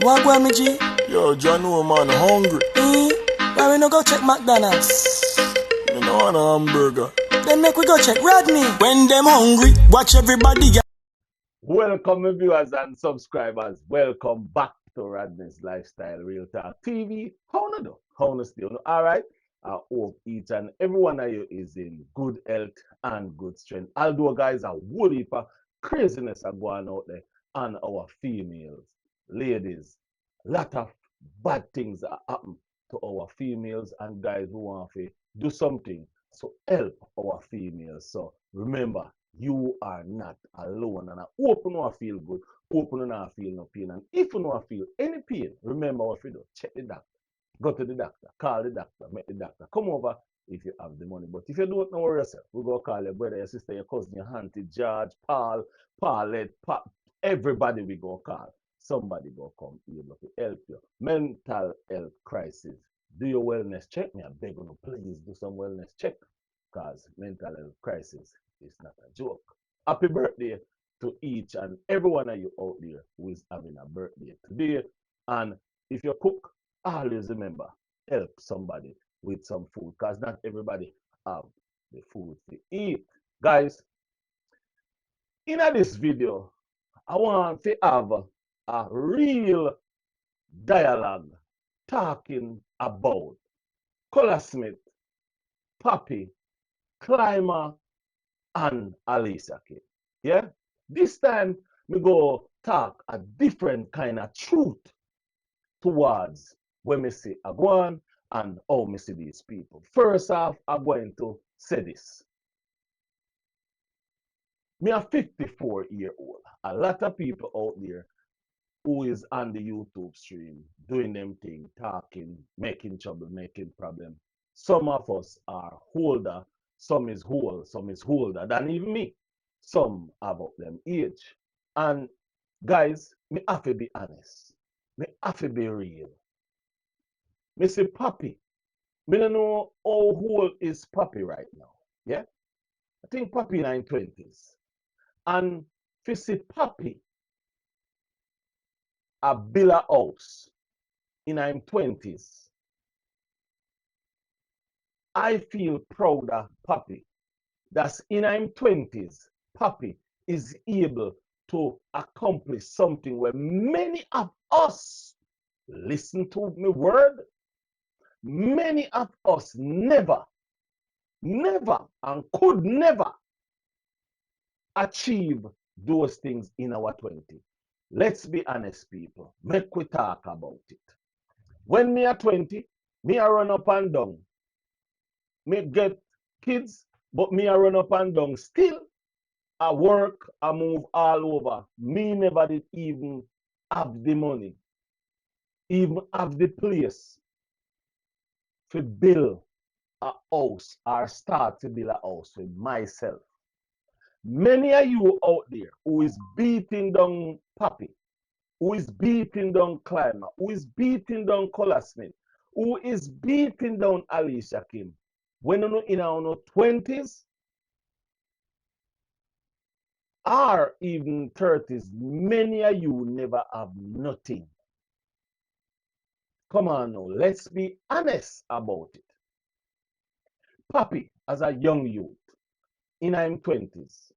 What go me G? Yo, John, no man, hungry. Why we no go check McDonald's? Me no want a hamburger. Then make we go check Rodney. When them hungry, watch everybody. Welcome, viewers and subscribers. Welcome back to Rodney's Lifestyle Real Talk TV. How no do? How no still? All right. I hope each and every one of you is in good health and good strength. Although, guys, a whole heap of craziness are going out there on our females, ladies. A lot of bad things are happening to our females and guys who want to do something to help our females. So remember, you are not alone. And I hope you know feel good, hope you not feel no pain. And if you know feel any pain, remember what you do. Check the doctor. Go to the doctor, call the doctor, make the doctor come over if you have the money. But if you don't know yourself, we go call your brother, your sister, your cousin, your auntie, George, Paul, Paulette, everybody we go call. Somebody go come able to help you. Mental health crisis. Do your wellness check. Me, I beg you, please do some wellness check because mental health crisis is not a joke. Happy birthday to each and every one of you out there who is having a birthday today. And if you cook, always remember, help somebody with some food because not everybody have the food to eat. Guys, in this video, I want to have a real dialogue talking about Color Smith, Papi, Climber, and Alicia K. Yeah? This time, we go talk a different kind of truth towards when we see Agwan and how we see these people. First off, I'm going to say this. Me a 54-year-old. A lot of people out there who is on the YouTube stream doing them thing, talking, making trouble, making problem. Some of us are older, some is old, some is older than even me. Some have up them age. And guys, me have to be honest. Me have to be real. Me say Papi. Me don't know how old is Papi right now. Yeah? I think Papi in his 20s. And if you see Papi a build a house in his 20s, I feel proud of Papi. That's in his 20s, Papi is able to accomplish something where many of us, listen to me word, many of us never, and could never achieve those things in our 20s. Let's be honest, people. Make we talk about it. When me at 20, me a run up and down. Me get kids, but me a run up and down. Still, I work, I move all over. Me never did even have the money, even have the place to build a house or start to build a house with myself. Many of you out there who is beating down Papi, who is beating down Climber, who is beating down Color Smith, who is beating down Alicia Kim, when you know in our 20s or even 30s, many of you never have nothing. Come on now, let's be honest about it. Papi, as a young youth, in his 20s,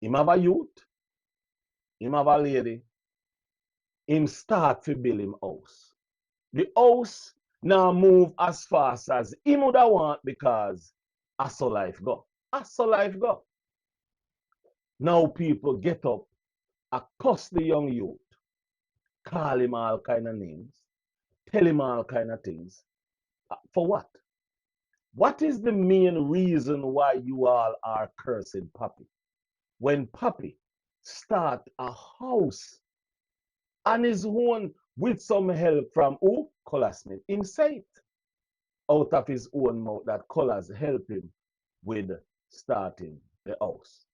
him have a youth, him have a lady, him start to build him house. The house now move as fast as him would want because that's how life go. That's how life go. Now people get up, accost the young youth, call him all kind of names, tell him all kind of things. For what? What is the main reason why you all are cursing Papi? When Papi start a house on his own with some help from who? Color Smith. Him say it out of his own mouth that Colors help him with starting the house.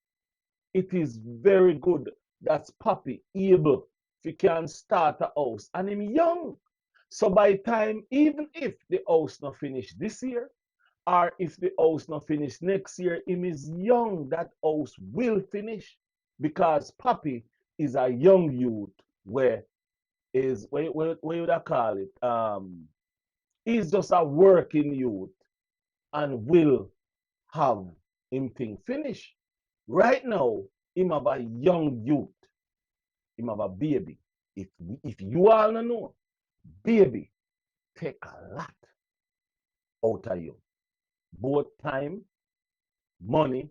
It is very good that Papi able, if he can start a house, and him young. So by time, even if the house not finished this year, or if the house not finished next year, him is young, that house will finish because Papi is a young youth where is what you call it? He's just a working youth and will have him thing finish. Right now, him have a young youth, him have a baby. If you all don't know, baby take a lot out of you. Both time, money,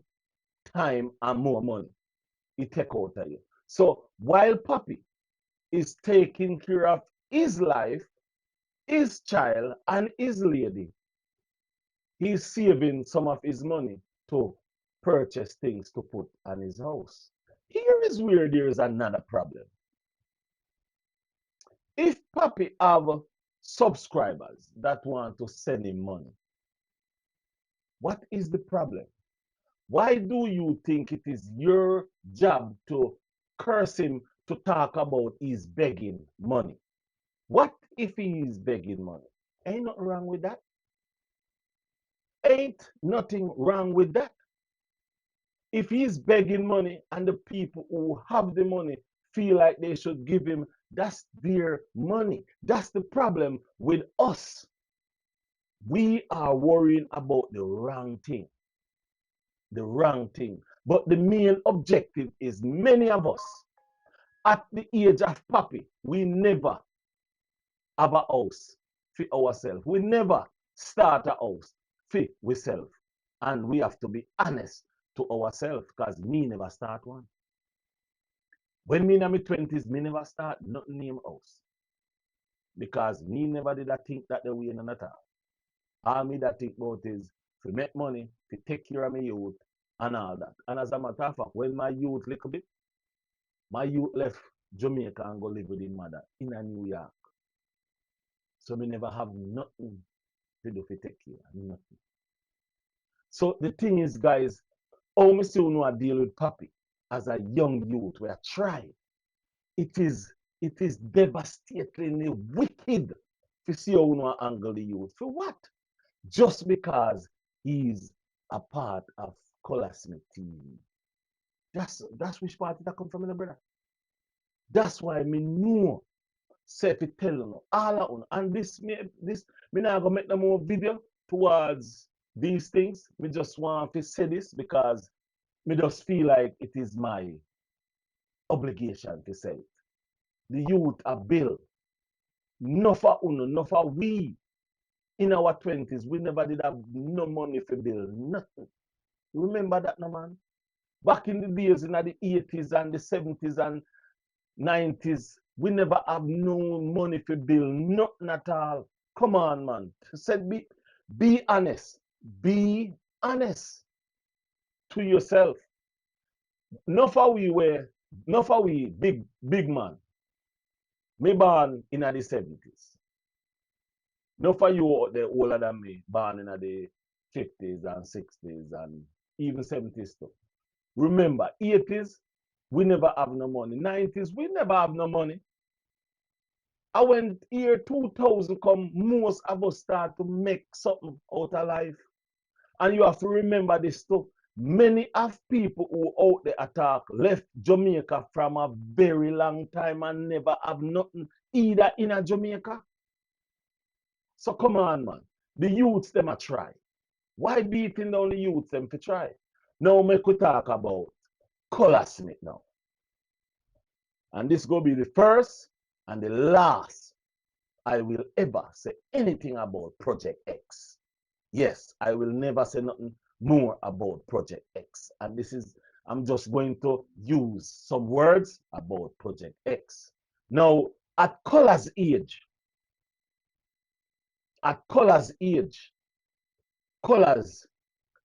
time, and more money. It take out of you. So while Papi is taking care of his life, his child, and his lady, he's saving some of his money to purchase things to put on his house. Here is where there is another problem. If Papi have subscribers that want to send him money, what is the problem? Why do you think it is your job to curse him to talk about he's begging money? What if he is begging money? Ain't nothing wrong with that. Ain't nothing wrong with that. If he's begging money and the people who have the money feel like they should give him, that's their money. That's the problem with us. We are worrying about the wrong thing. The wrong thing. But the main objective is many of us at the age of Papi, we never have a house for ourselves. We never start a house for ourselves. And we have to be honest to ourselves because me never start one. When me in my 20s, me never start nothing name house. Because me never did that think that the way in at all. All me that think about is to make money, to take care of my youth and all that. And as a matter of fact, when my youth little bit, my youth left Jamaica and go live with his mother in a New York. So me never have nothing to do to take care of nothing. So the thing is, guys, how me still know I deal with Papi as a young youth where I try. It is devastatingly wicked to see how you angle the youth. For what? Just because he's a part of Color Smith team. That's which party that come from, brother. That's why me know. Say if it tell you all of you. And this me not gonna make no more video towards these things. Me just want to say this because me just feel like it is my obligation to say it. The youth are built. No for uno, no for we. In our 20s, we never did have no money for build nothing. Remember that, no man? Back in the days, in the 80s and the 70s and 90s, we never have no money for build nothing at all. Come on, man. Said be honest. Be honest to yourself. No for we big man. Me born in the 70s. No for you the older than me, born in the 50s and 60s and even 70s too. Remember, 80s, we never have no money. 90s, we never have no money. And when year 2000 come, most of us start to make something out of life. And you have to remember this too. Many of people who out there attack left Jamaica from a very long time and never have nothing either in a Jamaica. So come on, man. The youths them a try. Why beating down the youths them to try? Now make we talk about Color Smith now. And this going to be the first and the last I will ever say anything about Project X. Yes, I will never say nothing more about Project X. And this is, I'm just going to use some words about Project X. Now, at Color's age, Colors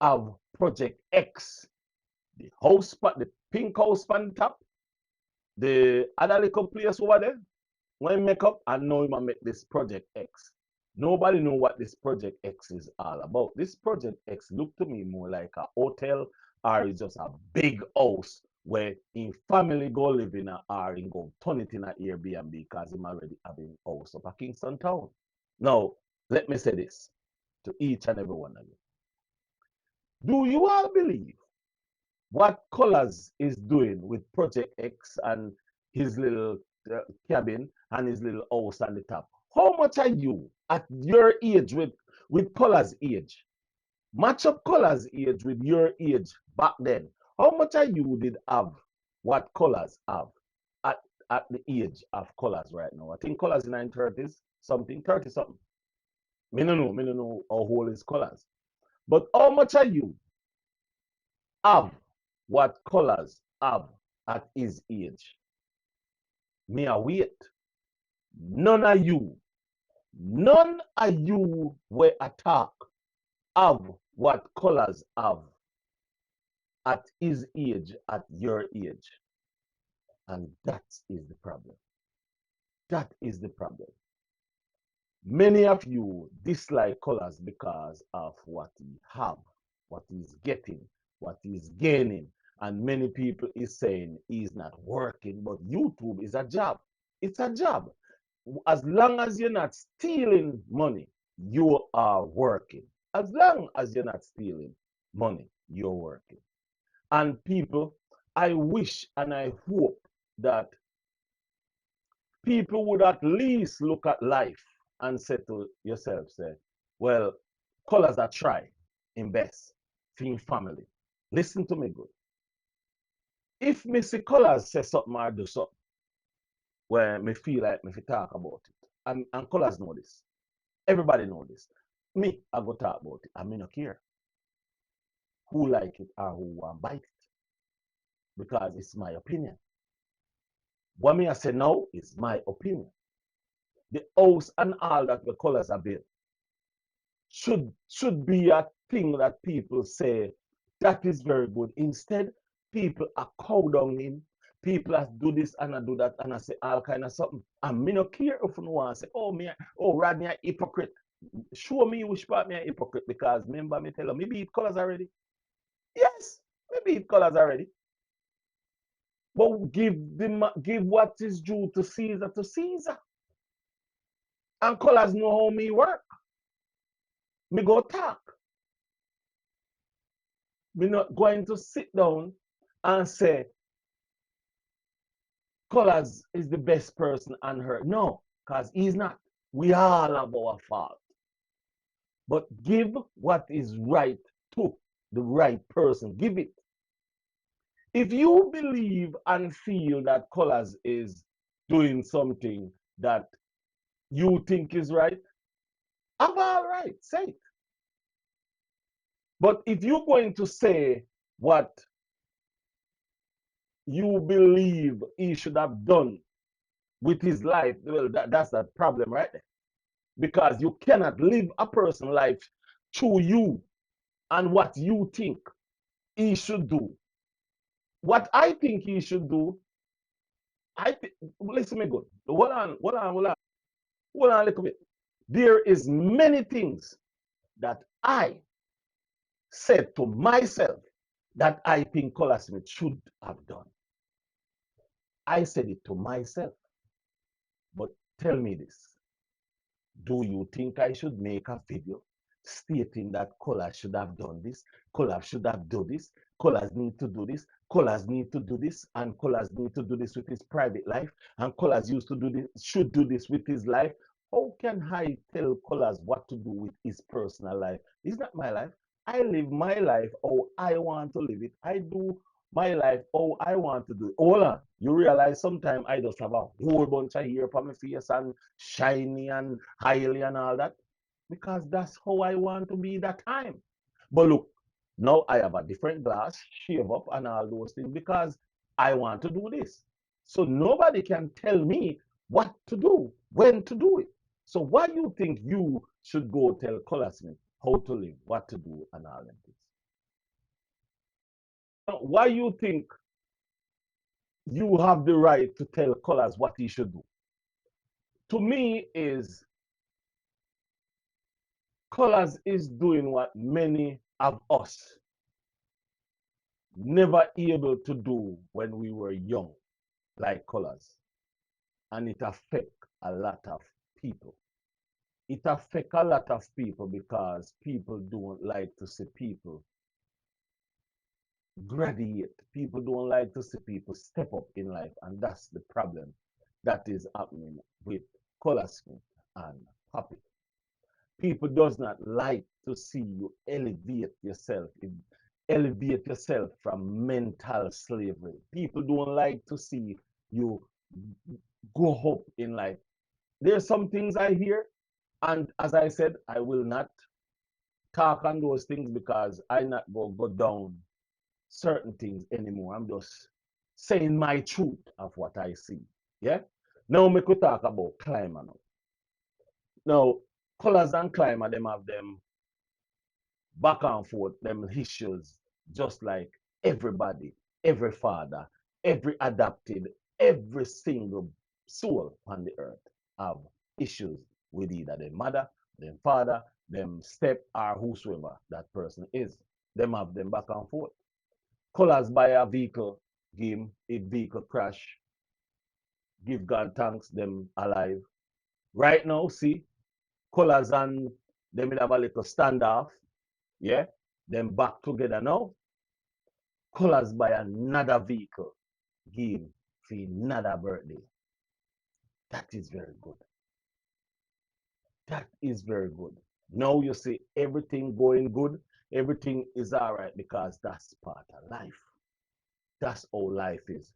of Project X, the house, the pink house on top, the other little place over there. When I make up, I know him make this Project X. Nobody know what this Project X is all about. This Project X look to me more like a hotel or it's just a big house where in family go live in a or in go turn it in an Airbnb because him already having house up at Kingston Town. Now, let me say this to each and every one of you. Do you all believe what Colors is doing with Project X and his little cabin and his little house on the top. How much are you at your age with Color's age? Match up Color's age with your age back then. How much are you did have what Colors have at, at the age of Colors right now? I think Colors in 930s, something, 30 something. Me no know how old is Colors. But how much are you have what Colors have at his age? Me a wait. None of you were attack have what Colors have at his age, at your age. And that is the problem. That is the problem. Many of you dislike Colors because of what he have, what he's getting, what he's gaining. And many people is saying he's not working, but YouTube is a job. It's a job. As long as you're not stealing money, you are working. As long as you're not stealing money, you're working. And people, I wish and I hope that people would at least look at life and say to yourself, say, well, Colors are try, invest, think family. Listen to me good. If Missy Colors say something or do something where me feel like me talk about it, and Colors know this, everybody know this. Me, I go talk about it, and me not care who like it or who want bite it, because it's my opinion. What me I say now is my opinion. The house and all that the Colors are built should be a thing that people say that is very good. Instead, people are cow down him. People are do this and I do that and I say all kind of something. And me no care if you want to say, oh Rodney a hypocrite. Show me which part me a hypocrite, because remember me tell you, me beat Colors already. Yes, me beat Colors already. But give what is due to Caesar to Caesar. And Colors know how me work. Me go talk. Me not going to sit down and say Colors is the best person on earth. No, because he's not. We all have our fault. But give what is right to the right person. Give it. If you believe and feel that Colors is doing something that you think is right, I'm all right. Say it. But if you're going to say what you believe he should have done with his life, well, that's the problem right there. Because you cannot live a person's life through you and what you think he should do. What I think he should do, listen me good. Hold on a little bit. There is many things that I said to myself that I think Color Smith should have done. I said it to myself. But tell me this. Do you think I should make a video stating that Colors should have done this, Colors should have done this, Colors need to do this, Colors need to do this, and Colors need to do this with his private life, and Colors used to do this, should do this with his life? How can I tell Colors what to do with his personal life? It's not my life. I live my life how I want to live it. I do my life how I want to do it. Hold on. You realize sometimes I just have a whole bunch of hair from my face and shiny and highly and all that, because that's how I want to be that time. But look, now I have a different glass, shave up and all those things because I want to do this. So nobody can tell me what to do, when to do it. So why do you think you should go tell Color Smith how to live, what to do, and all that things? Why you think you have the right to tell Colors what he should do? To me, is Colors is doing what many of us never able to do when we were young, like Colors. And it affect a lot of people. It affect a lot of people because people don't like to see people graduate. People don't like to see people step up in life, and that's the problem. that is happening with Color Smith and Poppy. People does not like to see you elevate yourself from mental slavery. People don't like to see you go up in life. There's some things I hear, and as I said, I will not talk on those things because I not go down certain things anymore. I'm just saying my truth of what I see. Yeah. Now we could talk about climate now. Now, colors and climate, them have them back and forth, them issues, just like everybody, every father, every adopted, every single soul on the earth have issues with either their mother, their father, them step, or whosoever that person is. Them have them back and forth. Colors by a vehicle, game, a vehicle crash, give God thanks, them alive. Right now, see, colors and them will have a little standoff, yeah, them back together now. Colors by another vehicle, give for another birthday. That is very good. That is very good. Now you see everything going good, everything is all right because that's part of life. That's how life is.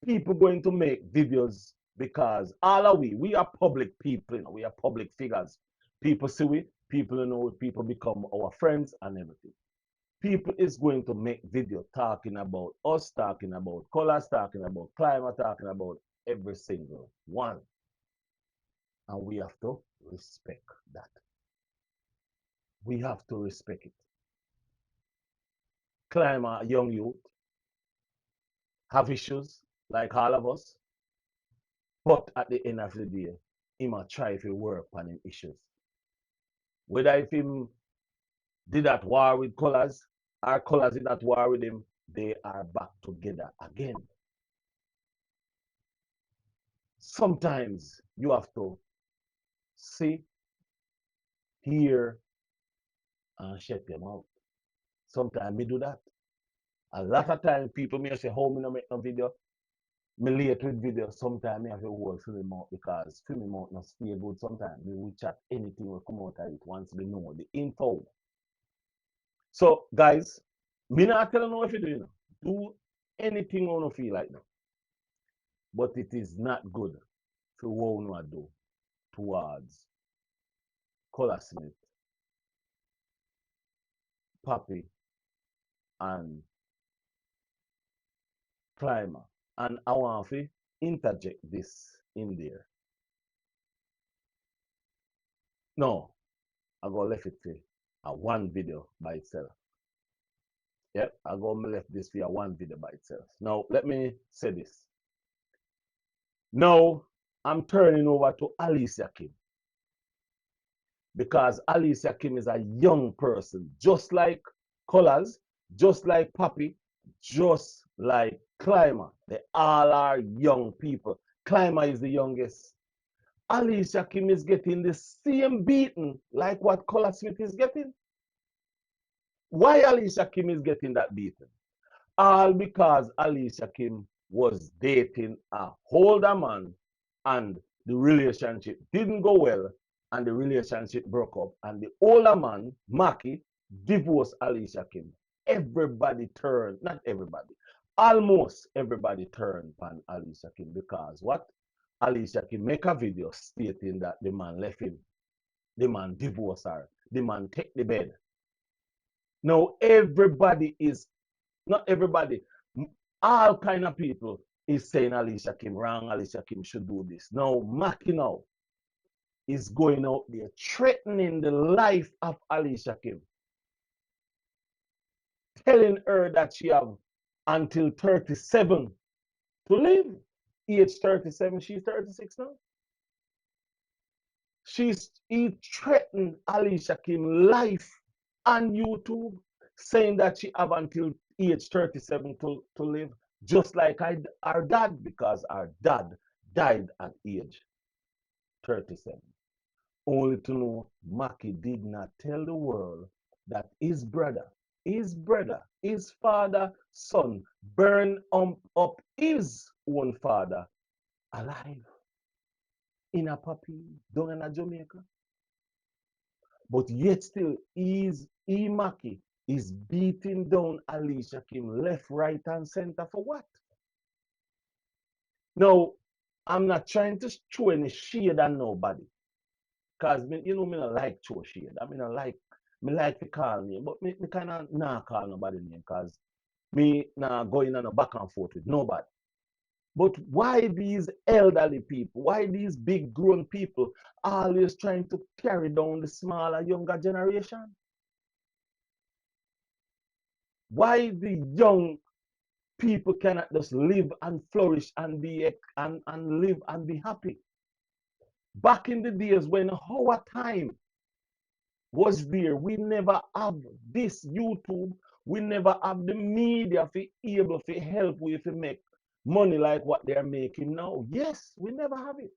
People going to make videos because all of we are public people, we are public figures. People see we, people know, people become our friends and everything. People is going to make video talking about us, talking about colors, talking about climate, talking about every single one. And we have to respect that. We have to respect it. Climate, young youth, have issues like all of us. But at the end of the day, he might try to work on his issues. Whether if him did at war with colors, or colors did at war with him, they are back together again. Sometimes you have to see, hear, and shut them out. Sometimes me do that. A lot of times people may say, how me no make no video? Me late with video. Sometimes me have to hold film out because film out not stay good. Sometimes me will chat anything will come out of it once we know the info. So guys, me not telling you what you do, you know. Do anything you want to feel like that. But it is not good for what you want to do towards Color Smith, Papi, and Climber. And I want to interject this in there. No, I go left it for a one video by itself. Yep, I go left this for a one video by itself. Now, let me say this. Now, I'm turning over to Alicia Kim. Because Alicia Kim is a young person, just like Colors, just like Papi, just like Climber. They all are young people. Climber is the youngest. Alicia Kim is getting the same beating like what Color Smith is getting. Why Alicia Kim is getting that beating? All because Alicia Kim was dating a older man and the relationship didn't go well and the relationship broke up and the older man, Maki, divorced Alicia Kim. Everybody turned, not everybody, almost everybody turned on Alicia Kim because what? Alicia Kim make a video stating that the man left him, the man divorced her, the man take the bed. Now everybody is, not everybody, all kind of people is saying Alicia Kim wrong, Alicia Kim should do this. Now Maki now is going out there threatening the life of Alicia Kim, telling her that she have until 37 to live. Age 37, she's 36 now. He threatened Alicia Kim life on YouTube, saying that she have until age 37 to live, just like our dad, because our dad died at age 37. Only to know Maki did not tell the world that his brother, his father, son, burned up his own father alive. in a puppy down in a Jamaica. But yet still, Maki is beating down Alicia Kim left, right, and center for what? Now, I'm not trying to throw any shade on nobody. Because you know me not like throw shade. I mean I like to call name, but me kinda not call nobody name because me not going on a back and forth with nobody. But why these elderly people, why these big grown people always trying to carry down the smaller, younger generation? Why the young people cannot just live and flourish and and live and be happy? Back in the days when our time was there, we never have this YouTube, we never have the media to able to help we to make money like what they're making now. Yes, we never have it.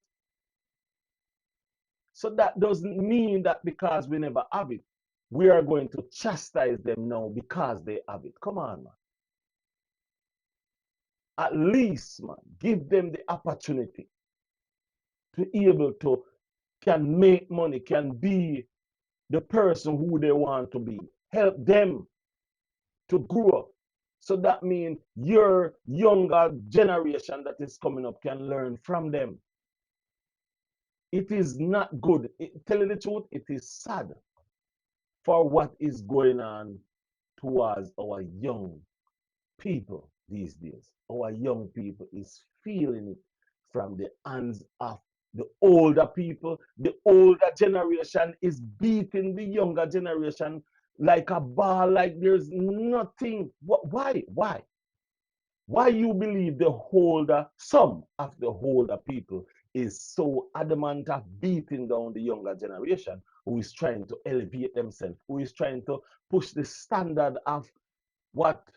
So that doesn't mean that because we never have it, we are going to chastise them now because they have it. Come on, man. At least, man, give them the opportunity to be able to can make money, can be the person who they want to be. Help them to grow up. So that means your younger generation that is coming up can learn from them. It is not good. Tell you the truth, it is sad for what is going on towards our young people these days. Our young people is feeling it from the hands of the older people. The older generation is beating the younger generation like a ball, like there's nothing. Why? Why? Why you believe the older, some of the older people is so adamant of beating down the younger generation who is trying to elevate themselves, who is trying to push the standard of what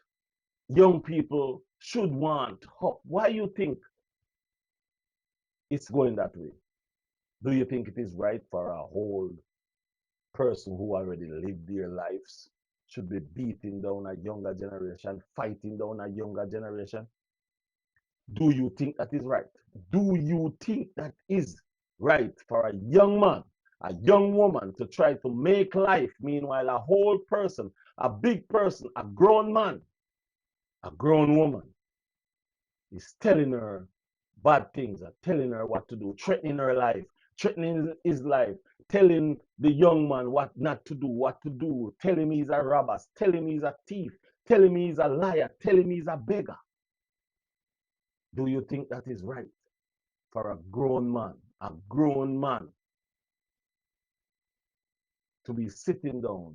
young people should want. Why you think it's going that way? Do you think it is right for a whole person who already lived their lives should be beating down a younger generation, fighting down a younger generation? Do you think that is right? Do you think that is right for a young man, a young woman to try to make life, meanwhile a whole person, a big person, a grown man, a grown woman is telling her bad things, telling her what to do, threatening her life, threatening his life, telling the young man what not to do, tell him he's a robber, tell him he's a thief, tell him he's a liar, tell him he's a beggar? Do you think that is right for a grown man to be sitting down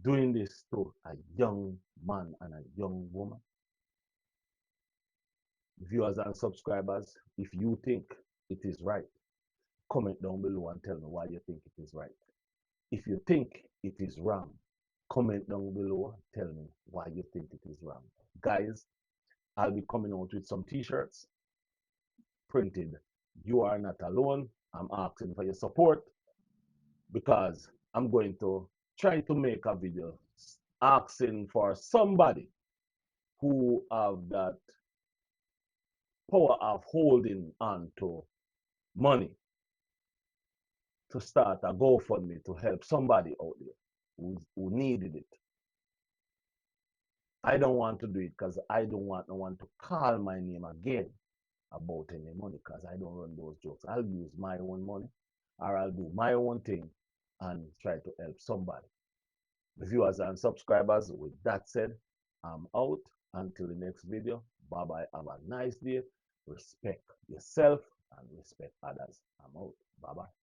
doing this to a young man and a young woman? Viewers and subscribers, if you think it is right, comment down below and tell me why you think it is right. If you think it is wrong, comment down below and tell me why you think it is wrong. Guys, I'll be coming out with some t-shirts printed. You are not alone. I'm asking for your support because I'm going to try to make a video asking for somebody who have that power of holding on to money to start a GoFundMe to help somebody out there who needed it. I don't want to do it because I don't want no one to call my name again about any money because I don't run those jokes. I'll use my own money or I'll do my own thing and try to help somebody. The viewers and subscribers, with that said, I'm out. Until the next video, bye bye. Have a nice day. Respect yourself and respect others. I'm out. Bye bye.